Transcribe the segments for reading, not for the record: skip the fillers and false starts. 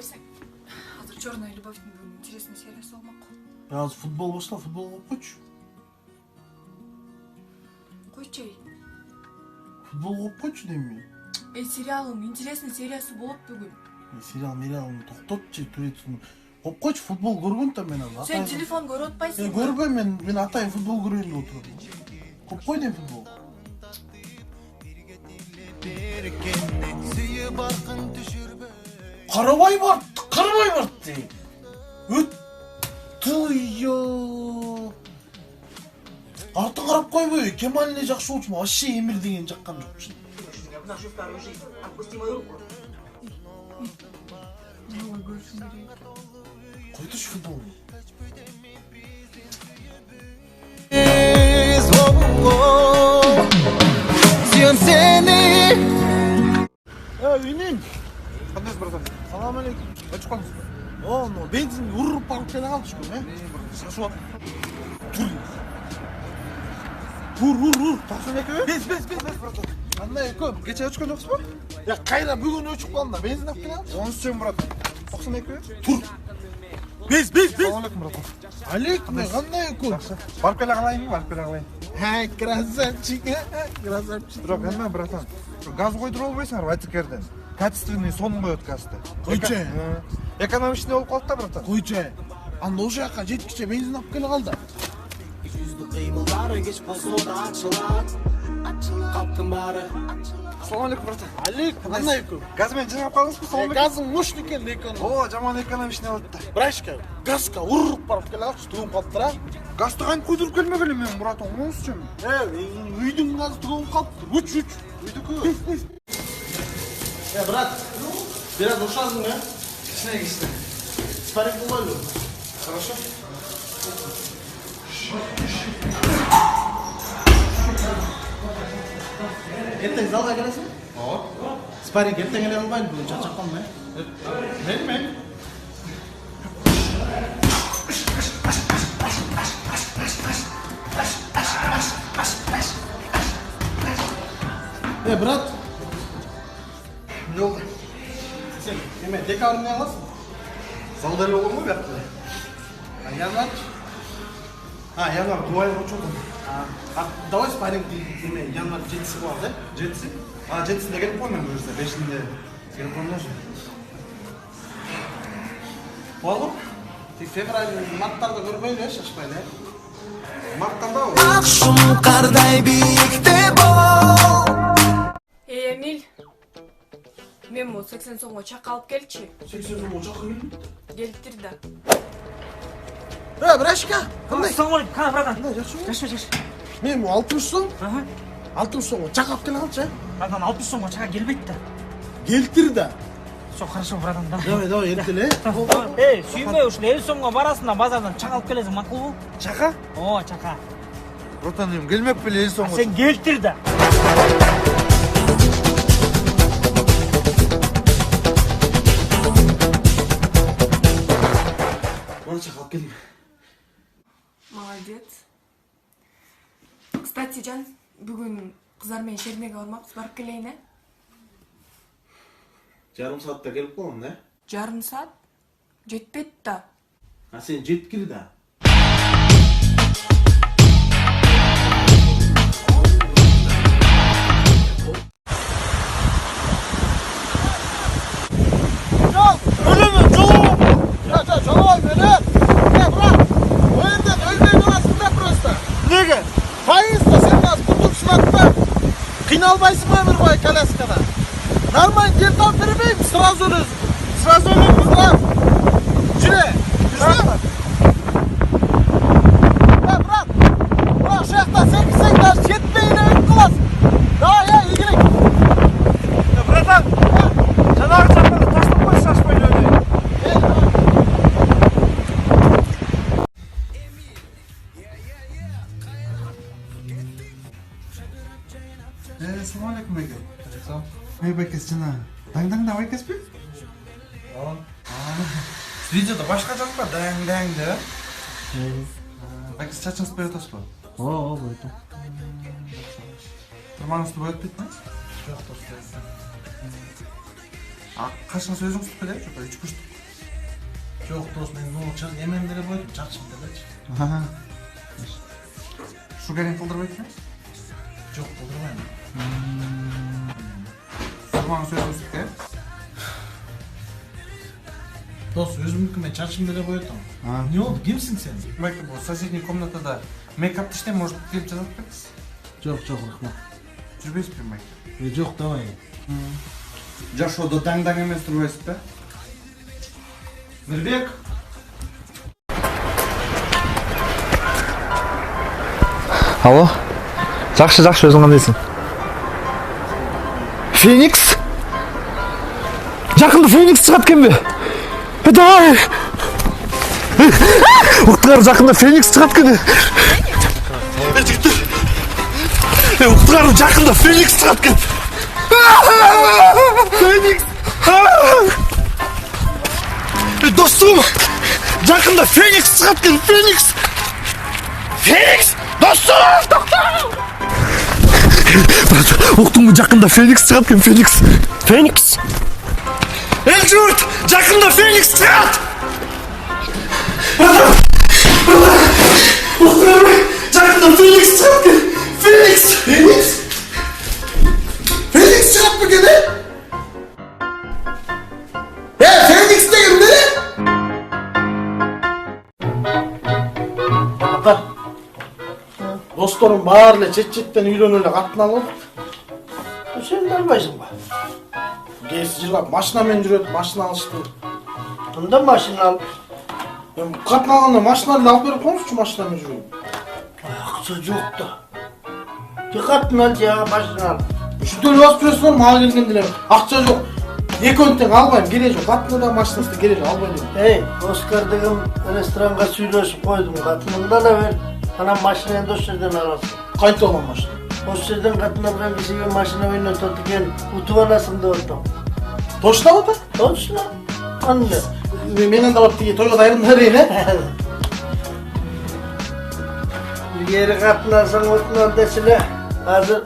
берсең. Азыр Черная любовьтун бүгүн интересный сериясы болмок. Ya az futbol başla, futbol koç. Койчу. Futbol koç değil mi? Сериалдын интересный сериясы болот бүгүн. Serial merialını toktotçu turetsin. Koç futbol görgün de ben Allah. Sen telefon көрүп атпайсың. Görmem ben atayım futbol göreyim de otururum. Kop koy deyim futbol. Karabay var deyim. Öttüyo. Артын қарап қойбой, Кемаліне жақсы болчу, вообще Эмир деген жаққан жоқ үшін. В нашу старую жизнь. Отпусти мою руку. Ой, көрүшүм керек. Қойдыш футбол. Сүйем сені. Үйнен. Қандайсыз, братан? Салам алейкум. Қайтып қалдыңыз ба? О, бензин ұрып барып келе қалды шүкір, Шашып атып. Ур. Тақсын екеуі? Без, братан. Қандай көп? Кеше өшкен жоқсыз ба? Ya қайда бүгін өшіп қалды, бензин алып келе қалды. 13 жем, братан. Тақсын екеуі? Без. Салам алейкум, братан. Алейкум, қандай көп? Барып келе қалайын ба? Барып келе қалайын. Хай, красавчик, красавчик. Жоқ, әмі, братан. Газ қойдырып албайсыңар, ватикерден. Качественный сонын қойып газды. Қойчай. Экономичный болып қалды да, братан. Қойчай. Анда ол жаққа жеткіше бензин алып келе қалды. Салам алейкум, братан. Алейкум, қандай көп? Газмен жинап қалдыңыз ба? Салам алейкум. Газың мощный екен, эконом. О, жаман экономичный алды да. Брашка, газқа ұрып барып келе қалды, тұғым қалып тұра. Газды қайын қойдырып келмегелі мен, братан, 13 жем. Үйдің газы тұғым қалып тұр. Үч. Үйдікі. Брат, biraz ушаздың, Кішіне кішіне. Спарринг болмайды. Хорошо. Ертең залға келесің? Спарринг ертең келе алмайды, бүгін шаршап қалдым, Мен. Брат, Не oldu? сен неме декабрь не аласың? Залдар olur mu yaptı? Январь? Январ, дуайын ұчылдым. Давай спарринг неме январь 7-сі болады, Жетісі? Жетісінде келіп қоймен көрсе, 5-інде келіп қоймен ұшын. Olur. Тек февраль, марттарда көрмейлі, шашпайлы. Марттанда ол? Akşam karday birlikte bol. Эмиль, мен могу 80 сомго чакка алып келчи. 80 сом очаққа келдің? Келиптир да. Брашка, қандай? Ассалаумағалейкум, қана братан. Жақсы ма? Жақсы. Мен 60 сом, 60 сомға чақ алып келе қалшы. Братан, 60 сомға чақа келбейді да. Келтір да. Все, хорошо, братан, да. Давай, ертеле. Сүймей ушул 50 сомға барасың да базардан чақа алып келесің, мақұл бу? Çaka? О, чақа. Братан, дем, келмек біле, el соңғы. Сен келтір да. Бана чақ алып келдің. Молодец. Кстати, Жан, бүгүн кыздар менен шермеге бармакпыз, барып келейин, Жарым саатта келіп қалам, не? Жарым саат? Жетпейт да. Сен жеткір да. Қиналбайсың ба өмір бойы коляскада? Нормально жер тауып бермеймін, сразу өлеміз брат. Жүре, брат, ошол жакта сен кирсең даже жетпей эле өтүп каласың. Давай, игілік. Братан, жанағы жақтарды таштап қой, шашпайлы өте. Assalamu alaikum Ege. Ey Bekes жана. Даңдаңда Bekes пе? Видеода башқа жақ па, дәң-дәңді. Bekes чачыңызды боят атасыз ба? Бойтым. Тұрмаңызды боят бейт ме? Жоқ, дұрыс. Қашыңыз өзіңіз түпеді, жоқ, үч күштік. Жоқ, дос, мен ноғыл чақ емендері бойдым, чақшым делечі. Шугарин қылдырбайды ма? Жоқ, қылдырмайым. Сұрмаңыз өзіңіз түпеді? Дос, өзімдікі мен чақшым деле бойдым. Не oldu, кімсің сен? Майка, бұл соседний комнатада мейкапты іштен, может, келіп жазып беріңіз? Жоқ, рахмат. Жүрбейсіз бе, Майка? Жоқ, давай. Жашоодо даң-даң емес турбайсыз ба? Мирбек! Алло, жақсы, өзің қандайсың? Феникс? Жақында Феникс шығады екен бе? Давай! Ұқтығар, жақында Феникс шығады екен. Ұқтығар, жақында Феникс шығады екен. Феникс! Достым, жақында Феникс шығады екен, Феникс! Феникс! Достым! Ұқтың ба, жақында Феникс шығады екен, Феникс! Феникс! Ел жұрт, жақында Феникс шығады! Ұқтың ба, жақында Феникс шығады екен, Феникс! Феникс! Феникс шығады ма екен, Феникс деген не? Ата, досторым барлы чет-четтен үйленелі қатын алып. Сен де албайсың ба? Кесі жылап, машинамен жүреді, машина алышты. Мұнда машина алып. Қатын алғанда машинаны алып беріп қойыңызшы, машинамен жүрейін. Ақша жоқ да. Те қатын ал, те машина ал. Үшітел басып жүресің, маған келгенделер. Ақша жоқ. Екеуін тең албайым, керек жоқ. Қатын да машинасы керек жоқ, албайым. Оскар деген ресторанға сөйлесіп қойдым, қатыныңды ала бер. Ана машинаны осы жерден аласың. Қайта алам машина. Осы жерден қатын алған кісіге машина ойнап отыр екен, ұтып аласың деп отырм. Точно ата? Точно. Қандай? Менен де барып тиге тойға дайырым дәрейін, Егер қатын алсаң отын ал десіле, қазір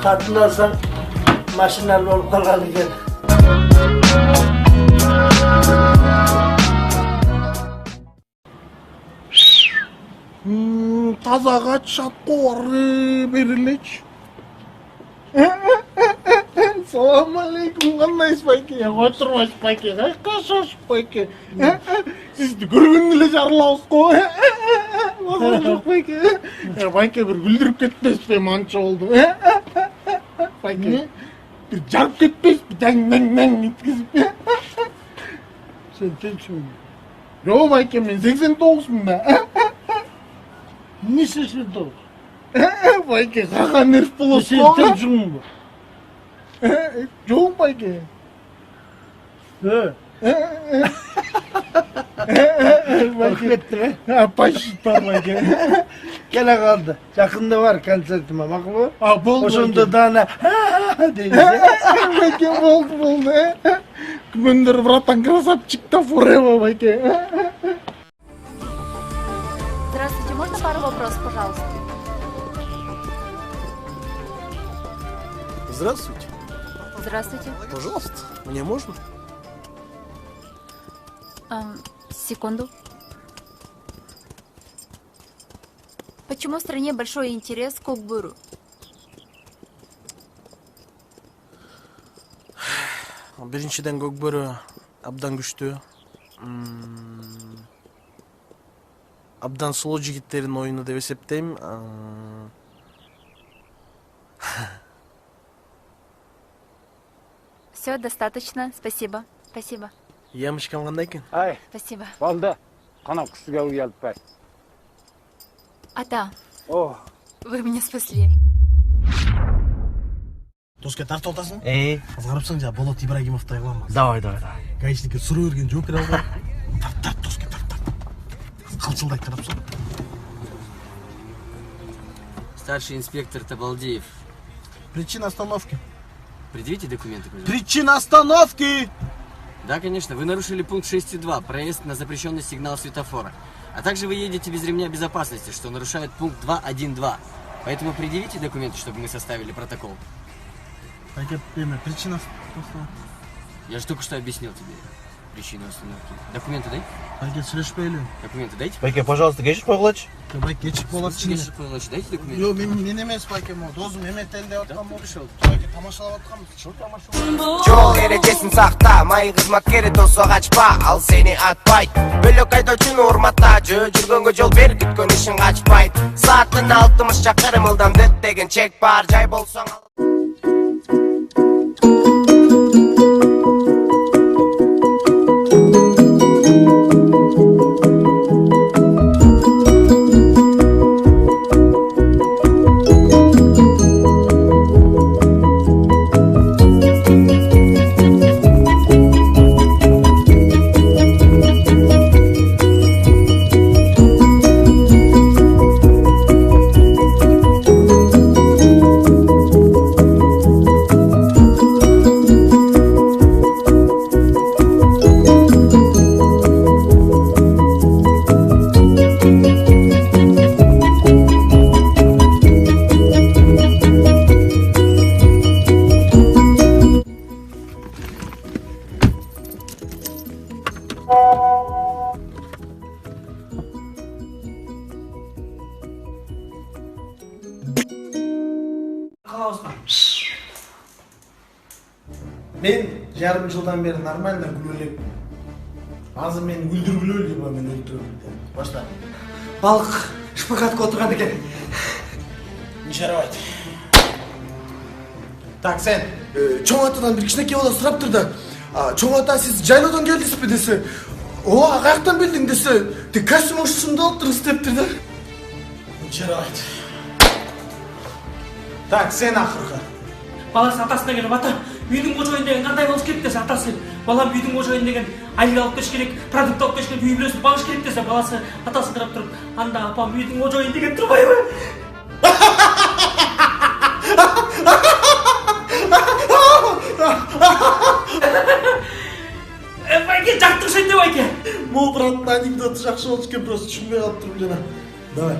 қатын алсаң машиналы болып қалған екен. Тазаға шатқоры берілечі. Салам алейкум, қандайсыз байке? Отырмайсыз байке, қашасыз байке? Сізді көргенде жарылауыз қой. Маза жоқ байке. Байке бір күлдіріп кетпес бе, манша болды. Байке, бір жарып кетпес бе, дәң-дәң-дәң еткізіп. Сен теншін. Жоқ байке, мен 89-мын да. Не 89? Байке, қаға нерв боласыз Сен қой. теншін ба? Жоқ байке. Кетті ме? Пашыттар байке. Келе қалды. Жақында бар концертіме, мақұл ба? Болды Ошонда дана дейді. байке, болды. Күмендер, братан, красавчик-то форева, байке. Здравствуйте, можно пару вопросов, пожалуйста? Здравствуйте. Здравствуйте. Пожалуйста, мне можно? Секунду. Почему в стране большой интерес к Кокбуру? Биринчиден Көкбөрү абдан күчтүү. Абдан сулуу жигиттердин оюну деп эсептейм. Все, достаточно. Спасибо. Спасибо. Ямочкам кандай экен? Спасибо. Балды, қанам кісіге ұялып бәр. Ата, О, вы меня спасли. Доске тартып отасың? Азғарыпсың жа, Болот Ибрагимовтай қыламыз. Давай. Гаишникке сұры берген жокер алға. Тарт, Доске, тарт. Қалшылдай қарапсың. Старший инспектор Табалдеев. Причина остановки. Предъявите документы, пожалуйста. Причина остановки! Да, конечно, вы нарушили пункт 6.2, проезд на запрещенный сигнал светофора. А также вы едете без ремня безопасности, что нарушает пункт 2.1.2. Поэтому предъявите документы, чтобы мы составили протокол. Причина остановки. Я же только что объяснил тебе причину остановки. Документы дай. Байке сүйлөшпөйлү. Документы дайте. Байке, пожалуйста, кешип койгулачы. Байке кечип болот чын. Кешіріп қойғанша дайте документы. Жок, мен эмес байке, могу досум эметели деп аткан болуп. Пришел. Байке тамашалап атканбыз. Что тамашалап? Жол эрежесин сакта, майы кызматкери досо качпа, ал сени атпайт. Бөлөк айдоочуну урматта, жүргөнгө жол бер, күткөн ишин качпайт. Сааттын 60 чакырым ылдам дөт деген чек бар, жай болсоң ал. Мен жарым жылдан бeri нормально күлөлеп. Азыр мени күлдүргүлө дейм, мен өлтүрөм. Башта. Балык шпагатка отырган экен. Не шарабайт. Так, сен чоң атадан бир кичинекей бала сурап турду. Чоң ата, сиз жайлоодон келдиңизби десе. Ооба, каяктан билдиң десе. Тик костюм ушунда отуруп дептир да. Не шарабайт. Так, сен акыркы. Баласы атасына келіп, ата, үйдің қожайын деген қандай болуш керек десе, атасы, балам үйдің қожайын деген айлық алып кеш керек, продукт алып кеш керек, үй бүлесін бағыш керек десе, баласы атасы қарап тұрып, анда апам үйдің қожайын деген тұрмай ма? Байке, жақтыршайын деп, Байке. Могу, брат, анекдоты жакшы болчу экен, просто түшүнбөй калып турдум жана. Давай.